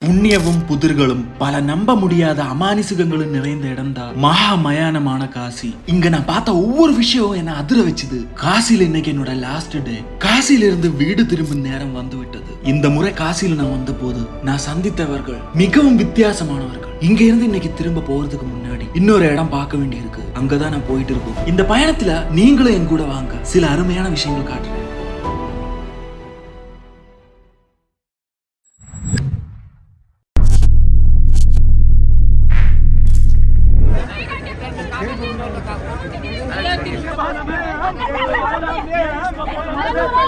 புண்ணியவும் புதிர்களும் பல நம்ப முடியாத அமானுஷங்களும் நிறைந்த இடம்தான் மகா மயானமான காசி. இங்க நான் பார்த்த ஒவ்வொரு விஷயம் என்ன அதிர வச்சுது. காசியில இன்னைக்கு என்னோட லாஸ்ட் டே. காசியில இருந்து வீடு திரும்பும் நேரம் வந்து விட்டது. இந்த முறை காசியில நான் வந்த போது நான் சந்தித்தவர்கள் மிகவும் வித்தியாசமானவர்கள். இங்க இருந்து இன்னைக்கு திரும்ப போறதுக்கு முன்னாடி இன்னொரு இடம் பார்க்க வேண்டி இருக்கு. அங்கதான் நான் போயிட்டு இருக்கோம். இந்த பயணத்துல நீங்களும் என் கூட வாங்க, சில அருமையான விஷயங்கள் காட்டுறேன்.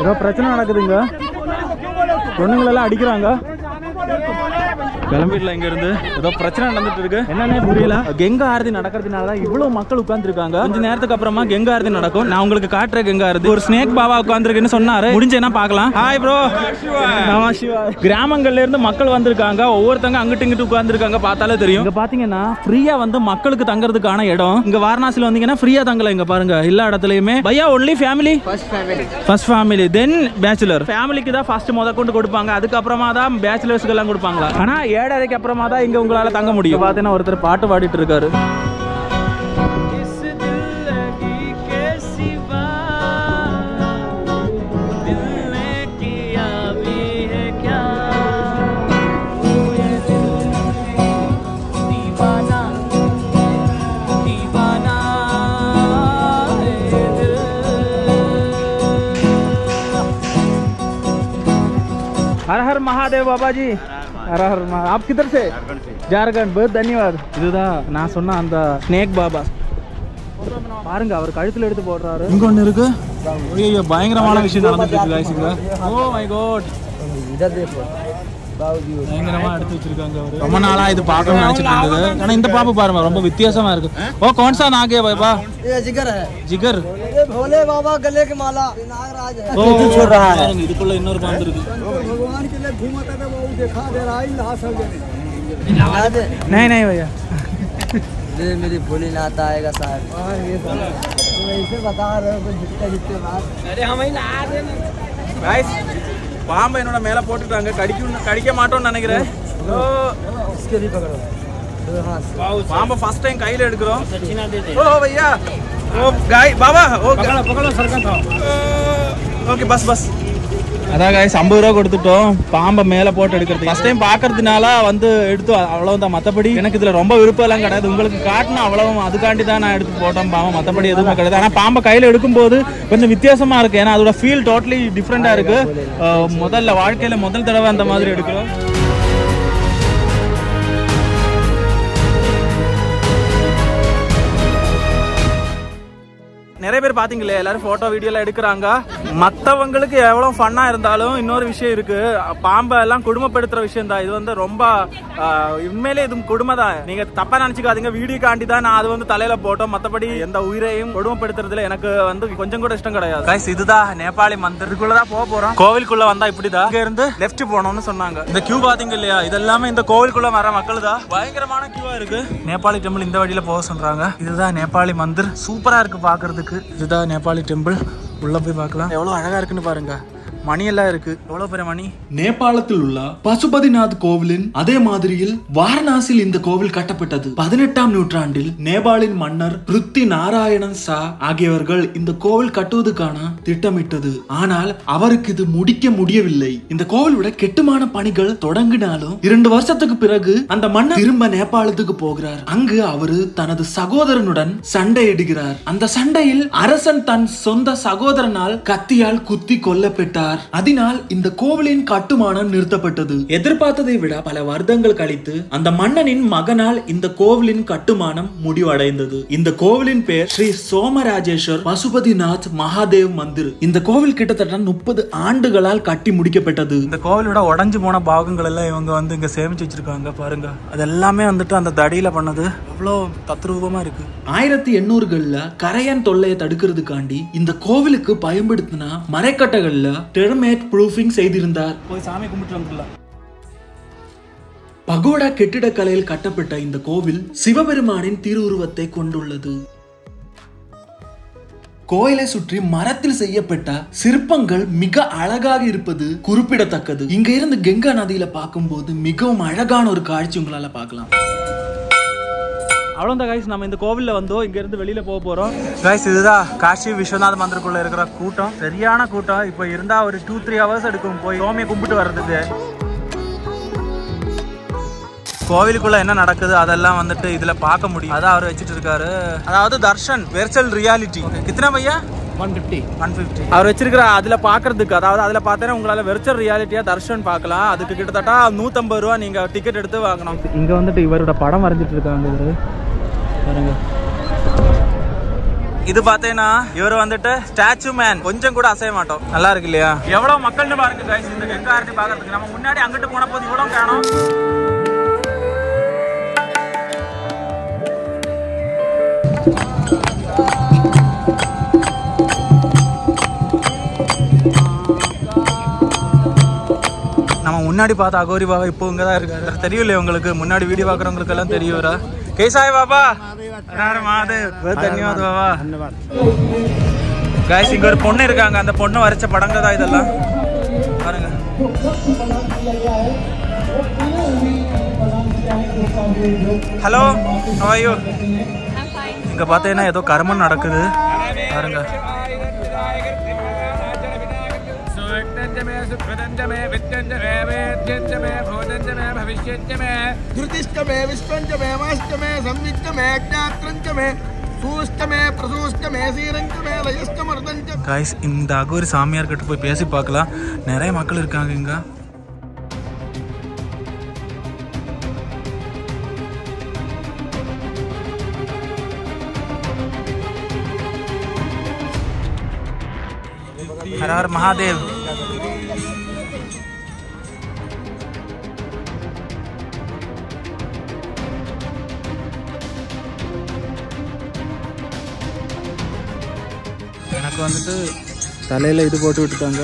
ஏதோ பிரச்சனை நடக்குதுங்க, பொண்ணுங்களெல்லாம் அடிக்கிறாங்க. கிளம்பிடல இங்க இருந்து. ஏதோ பிரச்சனை நடந்துட்டு இருக்கு, என்னன்னே புரியல. கங்கா ஆரதி நடக்கிறதுனாலதான் இவ்வளவு மக்கள் உட்கார்ந்து இருக்காங்க. கொஞ்ச நேரத்துக்கு அப்புறமா கங்கா ஆரதி நடக்கும். நான் உங்களுக்கு காட்டுறேன் கங்கா ஆரதி. ஒரு ஸ்னேக் பாபா உட்கார்ந்துருக்குன்னு சொன்னாரு. முடிஞ்சேன்னா பாக்கலாம். Hi bro. கிராமங்கள்ல இருந்து மக்கள் வந்திருக்காங்க. ஒவ்வொருத்தங்க அங்கிட்டு இங்கிட்டு உட்கார்ந்துருக்காங்க, பார்த்தாலே தெரியும். இங்க பாத்தீங்கன்னா ஃப்ரீயா வந்து மக்களுக்கு தங்கறதுக்கான இடம். இங்க வாரணாசில வந்தீங்கன்னா ஃப்ரீயா தங்கலாம். இங்க பாருங்க எல்லா இடத்துலயுமே. பையா only family, first family then bachelor. ஃபேமிலிக்கு தான் ஃபர்ஸ்ட் முத கொண்டு கொடுப்பாங்க, அதுக்கப்புறமா தான் பேச்சுலர்ஸ்க்கு எல்லாம் கொடுப்பாங்களா. ஆனா 7:30க்கு அப்புறமா தான் இங்க உங்களால தங்க முடியும். பாத்தீங்கன்னா ஒருத்தர் பாட்டு பாடிட்டு இருக்காரு. हर हर महादेव बाबा जी. हर हर आप किधर से? झारखंड. बहुत धन्यवाद. இதுதான் நான் சொன்ன அந்த ஸ்னேக் பாபா. பாருங்க அவர் கழுத்துல எடுத்து போடுறாரு. இங்க ஒன்னு இருக்கு. ஐயோ பயங்கரமான விஷயம் நடந்துட்டு இருக்கு गाइस இங்க. Oh my god. इधर देखो. பயங்கரமா எடுத்து வச்சிருக்காங்க அவரு. ரொம்ப நாளா இது பார்க்கணும்னு நினைச்சிட்டு இருந்தது. ஆனா இந்த பாப்பு பாருங்க ரொம்ப வித்தியாசமா இருக்கு. ஓ कौन सा नाग है बाबा? ये जिगर है. जिगर. ये भोले बाबा गले की माला. नागराज है. ओ छोड़ रहा है. இதுக்குள்ள இன்னொரு பாம்பு இருக்கு. भगवान के लिए घूमता था वो दिखा दे रहा है ना सब जने. नहीं नहीं भैया. ये मेरी भोलेनाथ आएगा साहब. ये तो ऐसे बता रहे हो जितने जितने बात. अरे हम ही ला दे गाइस. பாம்பை என்னோட மேல போட்டுட்டாங்க. கடிக்க மாட்டோம்னு நினைக்கிறேன். பாம்பை ஃபர்ஸ்ட் டைம் கையில எடுக்கிறோம். ஓ भैया ஓ गाय बाबा ஓ पकड़ो सरकन ஓகே பஸ் பஸ். அதான் गाइस 50 ரூபா கொடுத்துட்டோம் பாம்பை மேல போட்டு எடுக்கிறது. ஃபர்ஸ்ட் டைம் பாக்குறதுனால வந்து எடுத்து அவ்வளவுதான். மத்தபடி எனக்கு இதுல ரொம்ப விருப்பம் எல்லாம் கிடையாது. உங்களுக்கு காட்டணும் அவ்வளவு, அதுக்காண்டி தான் நான் எடுத்து போட்டேன் பாம்பை. மத்தபடி எதுவுமே கிடையாது. ஆனா பாம்பை கையில எடுக்கும் போது கொஞ்சம் வித்தியாசமா இருக்கு. ஏன்னா அதோட ஃபீல் டோட்டலி டிஃப்ரெண்டா இருக்கு. முதல்ல வாழ்க்கையில முதல் தடவை அந்த மாதிரி எடுக்கிறோம். நிறைய பேர் பாத்தீங்களே எல்லாரும் போட்டோ வீடியோ எல்லாம் எடுக்கிறாங்க. மத்தவங்களுக்கு எவ்வளவு ஃபன்னா இருந்தாலும் இன்னொரு விஷயம் இருக்கு. பாம்பை எல்லாம் கொடுமைப்படுத்துற விஷயம் தான் இது. வந்து ரொம்ப உண்மையிலே இது கொடுமை தான். நீங்க தப்பா நினைச்சுக்காதீங்க. வீடியோ காண்டி தான் நான் அது வந்து தலையில போட்டோம். மத்தபடி எந்த உயிரையும் கொடுமைப்படுத்துறதுல எனக்கு வந்து கொஞ்சம் கூட இஷ்டம் கிடையாது. கைஸ் இதுதான் நேபாளி மந்திரத்துக்குள்ளதான் போக போறோம். கோவிலுக்குள்ள வந்தா இப்படிதான். இங்க இருந்து லெஃப்ட் போனோம்னு சொன்னாங்க. இந்த கியூ பாத்தீங்க இல்லையா, இதெல்லாமே இந்த கோவிலுக்குள்ள வர மக்கள் தான். பயங்கரமான கியூவா இருக்கு. நேபாளி டெம்பிள் இந்த வழியில போக சொல்றாங்க. இதுதான் நேபாளி மந்திர். சூப்பரா இருக்கு பாக்குறதுக்கு. இதுதான் நேபாளி டெம்பிள். உள்ள போய் பார்க்கலாம். எவ்வளவு அழகா இருக்குன்னு பாருங்க. மணி எல்லாம் இருக்கு. எவ்வளவு பெரிய மணி. நேபாளத்தில் உள்ள பசுபதிநாத் கோவிலின் அதே மாதிரியில் வாரணாசியில் இந்த கோவில் கட்டப்பட்டது. 18ஆம் நூற்றாண்டில் நேபாளின் மன்னர் பிருத்தி நாராயணன் ஷா ஆகியவர்கள் இந்த கோவில் கட்டுவதற்கான திட்டமிட்டது. ஆனால் அவருக்கு இது முடிக்க முடியவில்லை. இந்த கோவிலோட கெட்டுமான பணிகள் தொடங்கினாலும் 2 வருஷத்துக்கு பிறகு அந்த மன்னர் திரும்ப நேபாளத்துக்கு போகிறார். அங்கு அவரு தனது சகோதரனுடன் சண்டையிடுகிறார். அந்த சண்டையில் அரசன் தன் சொந்த சகோதரனால் கத்தியால் குத்தி கொல்லப்பட்டார். அதனால் இந்த கோவிலின் கட்டுமானம் நிறுத்தப்பட்டது. எதிர்பார்த்ததை விட பல வருடங்கள் கழித்து அந்த மன்னனின் மகனால் இந்த கோவிலின் கட்டுமானம் முடிவடைந்தது. இந்த கோவிலின் பெயர் ஸ்ரீ சோமராஜேஸ்வர் பசுபதிநாத் மகாதேவ் மந்திர். இந்த கோவில் கிட்டத்தட்ட 30 ஆண்டுகளால் கட்டி முடிக்கப்பட்டது. இந்த கோவிலோட உடைஞ்சு போன பாகங்கள் எல்லாம் இவங்க வந்து இங்க சேமிச்சு வச்சிருக்காங்க. பாருங்க அது எல்லாமே வந்துட்டு அந்த தடியில பண்ணது. அவ்வளவு தத்ரூபமா இருக்கு. 1800கள்ல கரையான் தொல்லையை தடுக்கிறதுக்காண்டி இந்த கோவிலுக்கு பயன்படுத்தின மரக்கட்டைகள்ல டெர்மேட் ப்ரூஃபிங் செய்திருந்தார். போய் சாமி கும்பிட்டு வந்துடலாம். பகோடா கட்டிடக்கலையில் கட்டப்பட்ட இந்த கோவில் சிவபெருமானின் திருவுருவத்தை கொண்டுள்ளது. கோயிலை சுற்றி மரத்தில் செய்யப்பட்ட சிற்பங்கள் மிக அழகாக இருப்பது குறிப்பிடத்தக்கது. இங்க இருந்து கங்கா நதியில பார்க்கும்போது மிகவும் அழகான ஒரு காட்சி உங்களால பார்க்கலாம். அவ்வளோதான் கைஸ், நம்ம இந்த கோவிலில் வந்தோம், இங்க இருந்து வெளியில போக போறோம் கைஸ். இதுதான் காசி விஸ்வநாத மந்திருக்குள்ள இருக்கிற கூட்டம், சரியான கூட்டம். இப்போ இருந்தா ஒரு 2-3 ஹவர்ஸ் எடுக்கும் போய் சுவாமியை கும்பிட்டு வர்றதுக்கு. கோவிலுக்குள்ள என்ன நடக்குது அதெல்லாம் வந்துட்டு இதுல பார்க்க முடியும். அதான் அவர் வச்சுட்டு இருக்காரு, அதாவது தர்ஷன் வெர்ச்சுவல் ரியாலிட்டி. கித்தனை பையா 150 அவர் வச்சிருக்கிற அதுல பாக்குறதுக்கு. அதாவது அதுல பார்த்தா உங்களால வெர்ச்சுவல் ரியாலிட்டியா தர்ஷன் பார்க்கலாம். அதுக்கு கிட்டத்தட்ட 150 ரூபா நீங்க டிக்கெட் எடுத்து வாங்கணும். இங்க வந்துட்டு இவரோட படம் வரைஞ்சிட்டு இருக்காங்க இவரு பாருங்க. இது பார்த்தேன்னா இவர் வந்துட்டு ஸ்டாச்சு மேன், கொஞ்சம் கூட அசைய மாட்டோம். நல்லா இருக்கு இல்லையா? எவ்வளவு மக்கள்னு பாருங்க கைஸ் இந்த கங்கா ஆரத்தி பாக்குறதுக்கு. நம்ம முன்னாடி அங்கிட்டு போன போது இவ்வளவு காணும். நம்ம முன்னாடி பார்த்த அகோரி பாபா இப்போ இங்கதான் இருக்காரு. தெரியல உங்களுக்கு, முன்னாடி வீடியோ பாக்குறவங்களுக்கு எல்லாம் தெரியுறா. கேசாய் பாபா தன்யவாத் பாபா. கைஸ் இங்க ஒரு பொண்ணு இருக்காங்க, அந்த பொண்ணு வரைச்ச படங்க தான் இதெல்லாம் பாருங்க. Hello, how are you? இங்க பார்த்தீங்கன்னா ஏதோ கர்மம் நடக்குது பாருங்க. கைஸ் இந்த அகோரி சாமியார் கிட்ட போய் பேசி பார்க்கலாம். நிறைய மக்கள் இருக்காங்க இங்க. हर हर महादेव. எனக்கு வந்துட்டு தலையில இது போட்டு விட்டுட்டாங்க.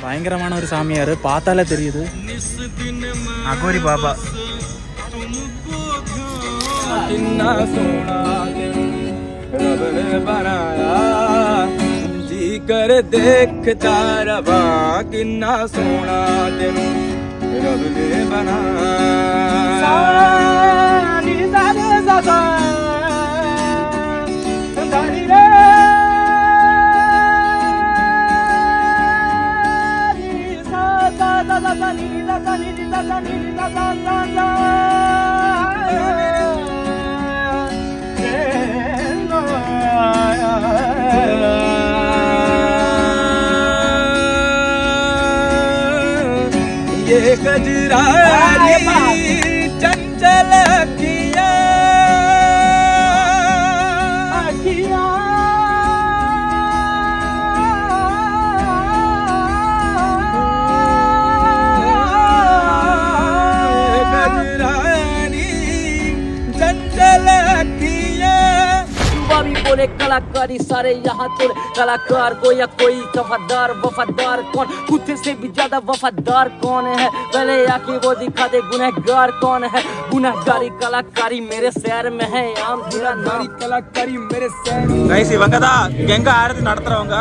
பயங்கரமான ஒரு சாமியார், பார்த்தாலே தெரியுது. அகோரி பாபா. कर देखता रवा किन्ना सोना तेनू रब ने बनाया. ये कजरारी चंचल किया बोले कलाकारी सारे यहाँ तो कलाकार को या कोई वफादार कौन, खुद से भी ज्यादा वफादार कौन है, पहले आके वो दिखा दे गुनहगार कौन है. गुनहगारी कलाकारी मेरे शहर में है आम, गुनहगारी कलाकारी मेरे शहर. गाइस இவங்க தான் கங்கா ஆரத்தி நடத்துறவங்க.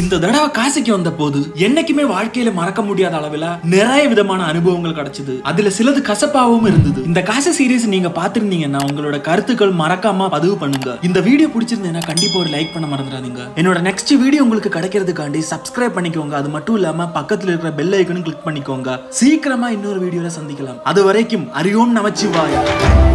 இந்த தடவை காசிக்கு வந்த போது என்னைக்குமே வாழ்க்கையில மறக்க முடியாத அளவுல நிறைய விதமான அனுபவங்கள் கிடைச்சது. அதுல சிலது கசப்பாவும் இருந்தது. இந்த காசி சீரிஸ் நீங்க பாத்திருந்தீங்கன்னா உங்களோட கருத்துக்கள் மறக்காம பதிவு பண்ணுங்க. இந்த வீடியோ பிடிச்சிருந்தேன்னா கண்டிப்பா ஒரு லைக் பண்ண மறந்துடாதீங்க. என்னோட நெக்ஸ்ட் வீடியோ உங்களுக்கு கிடைக்கிறதுக்காண்டி சப்ஸ்கிரைப் பண்ணிக்கோங்க. அது மட்டும் இல்லாம பக்கத்துல இருக்கிற பெல் ஐக்கனும் கிளிக் பண்ணிக்கோங்க. சீக்கிரமா இன்னொரு வீடியோல சந்திக்கலாம். அது வரைக்கும் ஹரி ஓம் நமச்சிவாய.